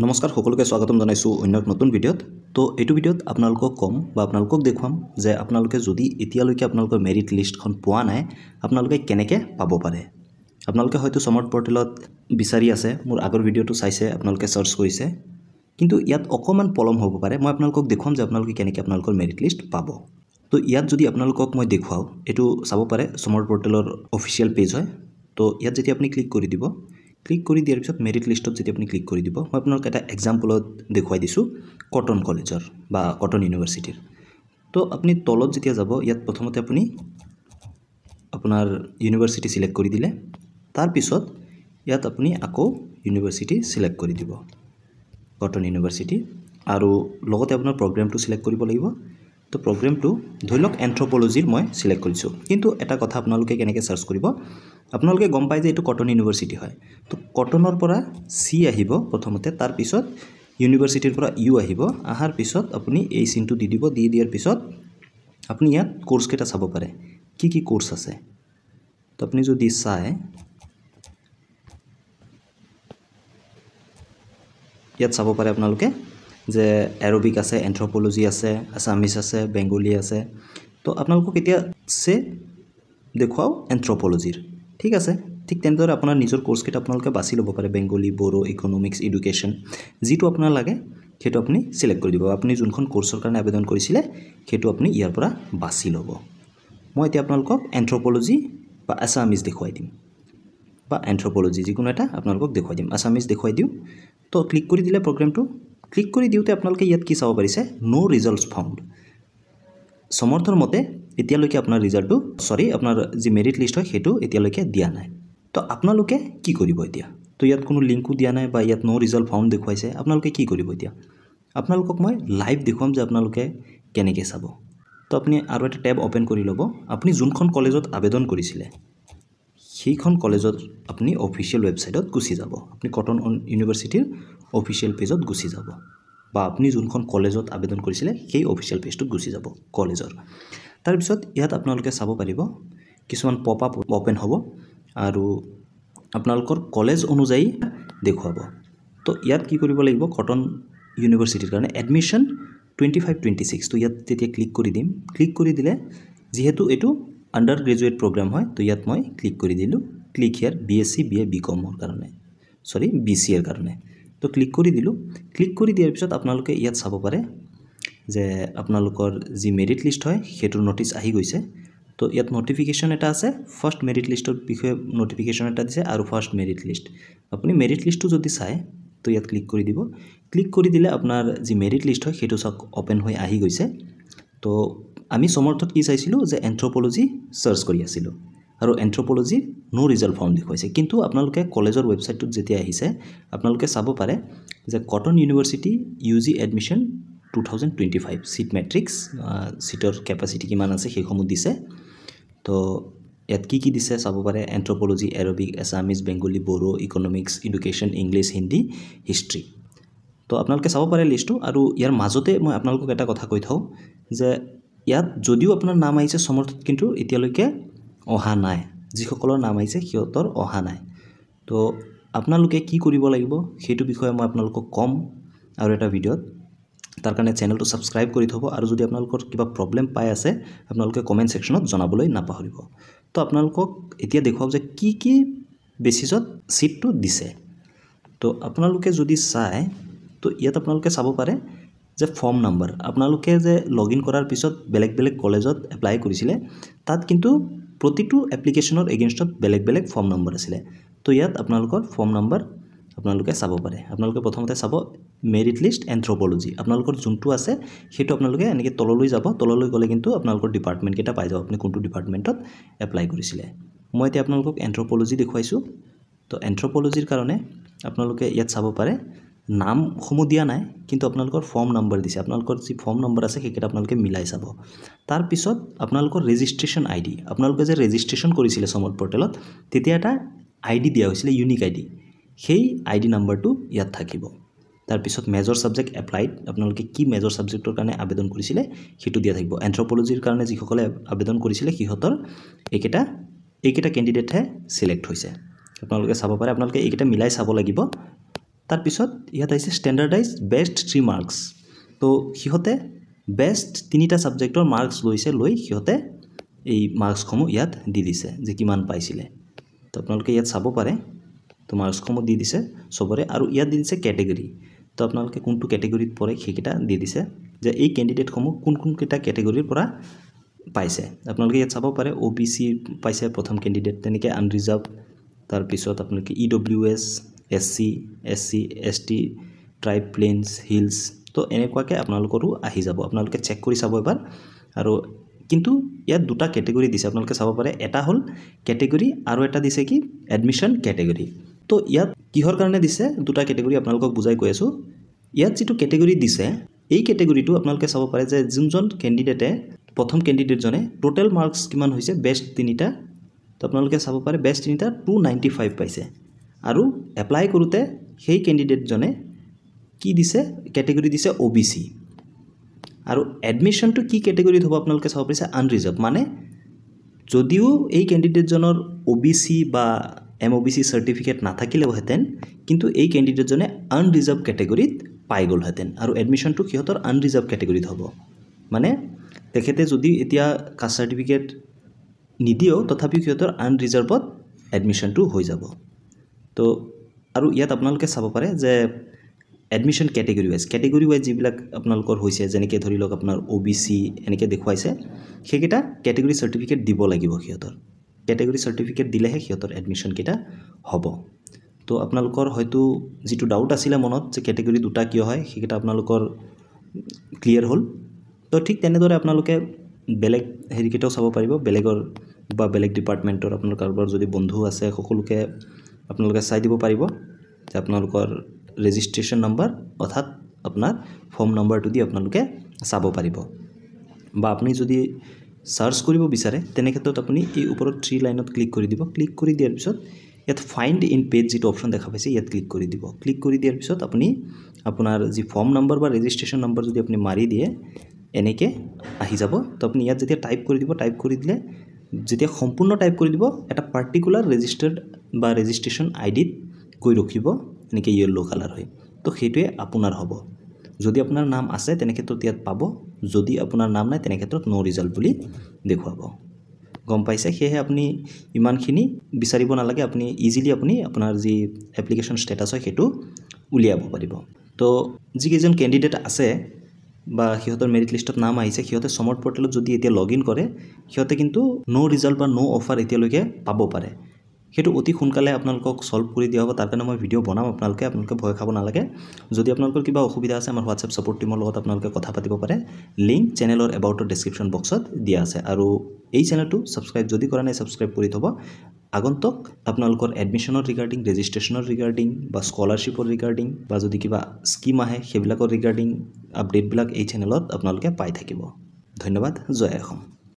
নমস্কাৰ সকলোকে স্বাগতম জনাইছোঁ অন্য এক নতুন ভিডিঅ'ত। তো এইটো ভিডিঅ'ত আপোনালোকক কম বা আপোনালোকক দেখুৱাম যে আপোনালোকে যদি এতিয়ালৈকে আপোনালোকৰ মেৰিট লিষ্টখন পোৱা নাই আপোনালোকে কেনেকৈ পাব পাৰে। আপোনালোকে হয়তো সমৰ্থ পৰ্টেলত বিচাৰি আছে, মোৰ আগৰ ভিডিঅ'টো চাইছে, আপোনালোকে সাৰ্চ কৰিছে, কিন্তু ইয়াত অকণমান পলম হ'ব পাৰে। মই আপোনালোকক দেখুৱাম যে আপোনালোকে কেনেকৈ আপোনালোকৰ মেৰিট লিষ্ট পাব। তো ইয়াত যদি আপোনালোকক মই দেখুৱাওঁ, এইটো চাব পাৰে সমৰ্থ পৰ্টেলৰ অফিচিয়েল পেজ হয়। তো ইয়াত যেতিয়া আপুনি ক্লিক কৰি দিব, ক্লিক কৰি দিয়াৰ পিছত মেৰিট লিষ্টত যেতিয়া আপুনি ক্লিক কৰি দিব, মই আপোনালোক এটা এক্সাম্পলত দেখুৱাই দিছোঁ কটন কলেজৰ বা কটন ইউনিভাৰ্চিটিৰ। তো আপুনি তলত যেতিয়া যাব, ইয়াত প্ৰথমতে আপুনি আপোনাৰ ইউনিভাৰ্চিটি সিলেক্ট কৰি দিলে, তাৰপিছত ইয়াত আপুনি আকৌ ইউনিভাৰ্চিটি সিলেক্ট কৰি দিব, কটন ইউনিভাৰ্চিটি, আৰু লগতে আপোনাৰ প্ৰগ্ৰেমটো সিলেক্ট কৰিব লাগিব। তো প্ৰগ্ৰেমটো ধৰি লওক এন্থ্ৰপলজিৰ মই সিলেক্ট কৰিছোঁ, কিন্তু এটা কথা আপোনালোকে কেনেকৈ সাৰ্চ কৰিব, আপোনালোকে গম পায় যে এইটো কটন ইউনিভাৰ্চিটি হয়। তো কটনৰ পৰা চি আহিব প্ৰথমতে, তাৰপিছত ইউনিভাৰ্চিটিৰ পৰা ইউ আহিব, অহাৰ পিছত আপুনি এই চিনটো দি দিব। দি দিয়াৰ পিছত আপুনি ইয়াত কোৰ্চকেইটা চাব পাৰে, কি কি কোৰ্চ আছে। তো আপুনি যদি চায়, ইয়াত চাব পাৰে আপোনালোকে যে এৰবিক আছে, এন্থ্ৰপলজি আছে, আছামিজ আছে, বেংগলী আছে। তো আপোনালোকক এতিয়া দেখুৱাওঁ এন্থ্ৰপলজিৰ, ঠিক আছে। ঠিক তেনেদৰে আপোনাৰ নিজৰ কোৰ্চকেইটা আপোনালোকে বাছি ল'ব পাৰে, বেংগলী, বড়ো, ইকনমিক্স, এডুকেশ্যন, যিটো আপোনাৰ লাগে সেইটো আপুনি সিলেক্ট কৰি দিব। আপুনি যোনখন কোৰ্চৰ কাৰণে আবেদন কৰিছিলে সেইটো আপুনি ইয়াৰ পৰা বাছি ল'ব। মই এতিয়া আপোনালোকক এন্থ্ৰপলজি বা আছামিজ দেখুৱাই দিম, বা এন্থ্ৰপলজি যিকোনো এটা আপোনালোকক দেখুৱাই দিম। আছামিজ দেখুৱাই দিওঁ। তো ক্লিক কৰি দিলে প্ৰগ্ৰেমটো, ক্লিক কৰি দিওঁতে আপোনালোকে ইয়াত কি চাব পাৰিছে, ন' ৰিজাল্টছ ফাউণ্ড। সমৰ্থৰ মতে এতিয়ালৈকে আপোনাৰ ৰিজাল্টটো আপোনাৰ যি মেৰিট লিষ্ট হয় সেইটো এতিয়ালৈকে দিয়া নাই। তো আপোনালোকে কি কৰিব এতিয়া? তো ইয়াত কোনো লিংকো দিয়া নাই বা ইয়াত ন' ৰিজাল্ট ফাউণ্ড দেখুৱাইছে। আপোনালোকে কি কৰিব এতিয়া? আপোনালোকক মই লাইভ দেখুৱাম যে আপোনালোকে কেনেকৈ চাব। তো আপুনি আৰু এটা টেব অ'পেন কৰি ল'ব। আপুনি যোনখন কলেজত আবেদন কৰিছিলে সেইখন কলেজত আপুনি অফিচিয়েল ৱেবছাইটত গুচি যাব। আপুনি কটন ইউনিভাৰ্চিটিৰ অফিচিয়েল পেজত গুচি যাব, বা আপুনি যোনখন কলেজত আবেদন কৰিছিলে সেই অফিচিয়েল পেজটোত গুচি যাব কলেজৰ। তাৰপিছত ইয়াত আপোনালোকে চাব পাৰিব কিছুমান পপ আপ অ'পেন হ'ব আৰু আপোনালোকৰ কলেজ অনুযায়ী দেখুৱাব। তো ইয়াত কি কৰিব লাগিব, কটন ইউনিভাৰ্চিটিৰ কাৰণে এডমিশ্যন 25-26, তো ইয়াত তেতিয়া ক্লিক কৰি দিম। ক্লিক কৰি দিলে, যিহেতু এইটো আণ্ডাৰ গ্ৰেজুৱেট প্ৰগ্ৰাম হয়, তো ইয়াত মই ক্লিক কৰি দিলোঁ। ক্লিক হিয়াৰ BSc BA BCoমৰ কাৰণে, BCAৰ কাৰণে। তো ক্লিক কৰি দিলোঁ। ক্লিক কৰি দিয়াৰ পিছত আপোনালোকে ইয়াত চাব পাৰে যে আপোনালোকৰ যি মেৰিট লিষ্ট হয় সেইটোৰ ন'টিচ আহি গৈছে। তো ইয়াত ন'টিফিকেশ্যন এটা আছে, ফাৰ্ষ্ট মেৰিট লিষ্টৰ বিষয়ে ন'টিফিকেশ্যন এটা দিছে আৰু ফাৰ্ষ্ট মেৰিট লিষ্ট। আপুনি মেৰিট লিষ্টটো যদি চায়, তো ইয়াত ক্লিক কৰি দিব। ক্লিক কৰি দিলে আপোনাৰ যি মেৰিট লিষ্ট হয় সেইটো চাওক অ'পেন হৈ আহি গৈছে। তো আমি সমৰ্থত কি চাইছিলোঁ যে এন্থ্ৰপলজি সাৰ্চ কৰি আছিলোঁ, আৰু এন্থ্ৰপলজিৰ ন' ৰিজাল্ট ফাউণ্ড দেখুৱাইছে। কিন্তু আপোনালোকে কলেজৰ ৱেবছাইটটোত যেতিয়া আহিছে আপোনালোকে চাব পাৰে যে Cotton university UG admission 2025 seat matrix, চিটৰ কেপাচিটি কিমান আছে সেইসমূহ দিছে। তো ইয়াত কি কি দিছে চাব পাৰে, anthropology, Arabic, Assamese, Bengali, Bodo, economics, education, English, Hindi, history. তো আপোনালোকে চাব পাৰে লিষ্টটো। আৰু ইয়াৰ মাজতে মই আপোনালোকক এটা কথা কৈ থওঁ যে ইয়াত যদিও আপোনাৰ নাম আহিছে সমৰ্থত, কিন্তু এতিয়ালৈকে অহা নাই। যিসকলৰ নাম আহিছে সিহঁতৰ অহা নাই। তো আপোনালোকে কি কৰিব লাগিব সেইটো বিষয়ে মই আপোনালোকক ক'ম আৰু এটা ভিডিঅ'ত। তাৰ কাৰণে চেনেলটো ছাবস্ক্ৰাইব কৰি থ'ব, আৰু যদি আপোনালোকৰ কিবা প্ৰব্লেম পাই আছে আপোনালোকে কমেণ্ট ছেকশ্যনত জনাবলৈ নাপাহৰিব। তো আপোনালোকক এতিয়া দেখুৱাওঁ যে কি কি বেচিছত চিটটো দিছে। তো আপোনালোকে যদি চায়, তো ইয়াত আপোনালোকে চাব পাৰে যে ফৰ্ম নাম্বাৰ, আপোনালোকে যে লগ ইন কৰাৰ পিছত বেলেগ বেলেগ কলেজত এপ্লাই কৰিছিলে, তাত কিন্তু প্ৰতিটো এপ্লিকেশ্যনৰ এগেইনষ্টত বেলেগ বেলেগ ফৰ্ম নাম্বাৰ আছিলে। তো ইয়াত আপোনালোকৰ ফৰ্ম নাম্বাৰ আপোনালোকে চাব পাৰে। আপোনালোকে প্ৰথমতে চাব মেৰিট লিষ্ট এন্থ্ৰপলজি, আপোনালোকৰ যোনটো আছে সেইটো আপোনালোকে এনেকৈ তললৈ যাব। তললৈ গ'লে কিন্তু আপোনালোকৰ ডিপাৰ্টমেণ্টকেইটা পাই যাব, আপুনি কোনটো ডিপাৰ্টমেণ্টত এপ্লাই কৰিছিলে। মই এতিয়া আপোনালোকক এন্থ্ৰপলজি দেখুৱাইছোঁ। তো এন্থ্ৰপলজিৰ কাৰণে আপোনালোকে ইয়াত চাব পাৰে নামসমূহ দিয়া নাই, কিন্তু আপোনালোকৰ ফৰ্ম নাম্বাৰ দিছে। আপোনালোকৰ যি ফৰ্ম নাম্বাৰ আছে সেইকেইটা আপোনালোকে মিলাই চাব। তাৰপিছত আপোনালোকৰ ৰেজিষ্ট্ৰেশ্যন ID, আপোনালোকে যে ৰেজিষ্ট্ৰেশ্যন কৰিছিলে সমৰ্থ পৰ্টেলত তেতিয়া এটা ID দিয়া হৈছিলে, ইউনিক ID, সেই ID নাম্বাৰটো ইয়াত থাকিব। তাৰপিছত মেজৰ ছাবজেক্ট এপ্লাইড, আপোনালোকে কি মেজৰ ছাবজেক্টৰ কাৰণে আবেদন কৰিছিলে সেইটো দিয়া থাকিব। এন্থ্ৰপলজিৰ কাৰণে যিসকলে আবেদন কৰিছিলে সিহঁতৰ এইকেইটা কেণ্ডিডেটহে চিলেক্ট হৈছে। আপোনালোকে চাব পাৰে, আপোনালোকে এইকেইটা মিলাই চাব লাগিব তাৰপিছত ইয়াত আহিছে ষ্টেণ্ডাৰ্ডাইজ বেষ্ট 3 মাৰ্কছ তো সিহঁতে বেষ্ট 3টা ছাবজেক্টৰ মাৰ্কছ লৈ সিহঁতে এই মাৰ্কছসমূহ ইয়াত দি দিছে যে কিমান পাইছিলে তো আপোনালোকে ইয়াত চাব পাৰে তো মাৰ্কছসমূহ দি দিছে সবৰে আৰু ইয়াত দি দিছে কেটেগৰী তো আপোনালোকে কোনটো কেটেগৰীত পৰে সেইকেইটা দি দিছে যে এই কেণ্ডিডেটসমূহ কোন কেইটা কেটেগৰীৰ পৰা পাইছে আপোনালোকে ইয়াত চাব পাৰে OBC পাইছে প্ৰথম কেণ্ডিডেট তেনেকৈ আনৰিজাৰ্ভ তাৰপিছত আপোনালোকে EWS SC SC ST tribe plains hills তো এনেকুৱাকৈ আপোনালোকৰো আহি যাব আপোনালোকে চেক কৰি চাব এবাৰ আৰু কিন্তু ইয়াত দুটা কেটেগৰী দিছে আপোনালোকে চাব পাৰে এটা হ'ল কেটেগৰী আৰু এটা দিছে কি এডমিশন কেটেগৰী তো ইয়াত কিহৰ কাৰণে দিছে দুটা কেটেগৰী আপোনালোকক বুজাই কৈ আছোঁ ইয়াত যিটো কেটেগৰী দিছে এই কেটেগৰীটো আপোনালোকে চাব পাৰে যে যোনজন কেণ্ডিডেটে প্ৰথম কেণ্ডিডেটজনে টোটেল মাৰ্কছ কিমান হৈছে বেষ্ট 3টা তো আপোনালোকে চাব পাৰে বেষ্ট 3টা 295 পাইছে আৰু এপ্লাই কৰোঁতে সেই কেণ্ডিডেটজনে কি দিছে কেটেগৰী দিছে OBC আৰু এডমিশনটো কি কেটেগৰীত হ'ব আপোনালোকে চাব পাৰিছে আনৰিজাৰ্ভ মানে যদিও এই কেণ্ডিডেটজনৰ OBC বা MOBC সাৰ্টিফিকেট নাথাকিলেহেঁতেন কিন্তু এই কেণ্ডিডেটজনে আনৰিজাৰ্ভ কেটেগৰীত পাই গ'লহেঁতেন আৰু এডমিশনটো সিহঁতৰ আনৰিজাৰ্ভ কেটেগৰীত হ'ব মানে তেখেতে যদি এতিয়া কাষ্ট সাৰ্টিফিকেট নিদিও তথাপিও সিহঁতৰ আনৰিজাৰ্ভত এডমিশনটো হৈ যাব তো আৰু ইয়াত আপোনালোকে চাব পাৰে যে এডমিশন কেটেগৰী ৱাইজ যিবিলাক আপোনালোকৰ হৈছে যেনেকৈ ধৰি লওক আপোনাৰ OBC এনেকৈ দেখুৱাইছে সেইকেইটা কেটেগৰী সাৰ্টিফিকেট দিব লাগিব সিহঁতৰ কেটেগৰী সাৰ্টিফিকেট দিলেহে সিহঁতৰ এডমিশন কেইটা হ'ব তো আপোনালোকৰ হয়তো যিটো ডাউট আছিলে মনত যে কেটেগৰী দুটা কিয় হয় সেইকেইটা আপোনালোকৰ ক্লিয়াৰ হ'ল তো ঠিক তেনেদৰে আপোনালোকে বেলেগ হেৰিকেইটাও চাব পাৰিব বেলেগৰ বা বেলেগ ডিপাৰ্টমেণ্টৰ আপোনালোকৰ কাৰোবাৰ যদি বন্ধু আছে সকলোকে আপোনালোকে চাই দিব পাৰিব যে আপোনালোকৰ ৰেজিষ্ট্ৰেশ্যন নম্বৰ অৰ্থাৎ আপোনাৰ ফৰ্ম নম্বৰটো দি আপোনালোকে চাব পাৰিব বা আপুনি যদি সাৰ্চ কৰিব বিচাৰে তেনে ক্ষেত্ৰত আপুনি এই ওপৰত 3 লাইনত ক্লিক কৰি দিব ক্লিক কৰি দিয়াৰ পিছত ইয়াত ফাইণ্ড ইন পেজ যিটো অপশ্যন দেখা পাইছে ইয়াত ক্লিক কৰি দিব ক্লিক কৰি দিয়াৰ পিছত আপুনি আপোনাৰ যি ফৰ্ম নম্বৰ বা ৰেজিষ্ট্ৰেশ্যন নম্বৰ যদি আপুনি মাৰি দিয়ে এনেকৈ আহি যাব তো আপুনি ইয়াত যেতিয়া টাইপ কৰি দিলে যেতিয়া সম্পূৰ্ণ টাইপ কৰি দিব এটা পাৰ্টিকুলাৰ ৰেজিষ্টাৰ্ড বা ৰেজিষ্ট্ৰেশ্যন আইডিত গৈ ৰখিব এনেকৈ য়েল্লো কালাৰ হয় তো সেইটোৱে আপোনাৰ হ'ব যদি আপোনাৰ নাম আছে তেনে ক্ষেত্ৰত ইয়াত পাব যদি আপোনাৰ নাম নাই তেনে ক্ষেত্ৰত নো ৰিজাল্ট বুলি দেখুৱাব গম পাইছে সেয়েহে আপুনি ইমানখিনি বিচাৰিব নালাগে আপুনি ইজিলি আপুনি আপোনাৰ যি এপ্লিকেশ্যন ষ্টেটাছ হয় সেইটো উলিয়াব পাৰিব তো যিকেইজন কেণ্ডিডেট আছে বা সিহঁতৰ মেৰিট লিষ্টত নাম আহিছে সিহঁতে সমৰ্থ পৰ্টেলত যদি এতিয়া লগইন কৰে সিহঁতে কিন্তু নো ৰিজাল্ট বা নো অফাৰ এতিয়ালৈকে পাব পাৰে সেইটো অতি সোনকালে আপোনালোকক সলভ কৰি দিয়া হ'ব তাৰ কাৰণে মই ভিডিঅ' বনাম আপোনালোকে ভয় খাব নালাগে যদি আপোনালোকৰ কিবা অসুবিধা আছে আমাৰ হোৱাটছএপ ছাপোৰ্ট টিমৰ লগত আপোনালোকে কথা পাতিব পাৰে লিংক চেনেলৰ এবাউটৰ ডেছক্ৰিপশ্যন বক্সত দিয়া আছে আৰু এই চেনেলটো ছাবস্ক্ৰাইব যদি কৰা নাই ছাবস্ক্ৰাইব কৰি থ'ব আগন্তুক আপোনালোকৰ এডমিশ্যনৰ ৰিগাৰ্ডিং ৰেজিষ্ট্ৰেশ্যনৰ ৰিগাৰ্ডিং বা স্কলাৰশ্বিপৰ ৰিগাৰ্ডিং বা যদি কিবা স্কিম আহে সেইবিলাকৰ ৰিগাৰ্ডিং আপডেটবিলাক এই চেনেলত আপোনালোকে পাই থাকিব ধন্যবাদ জয় অসম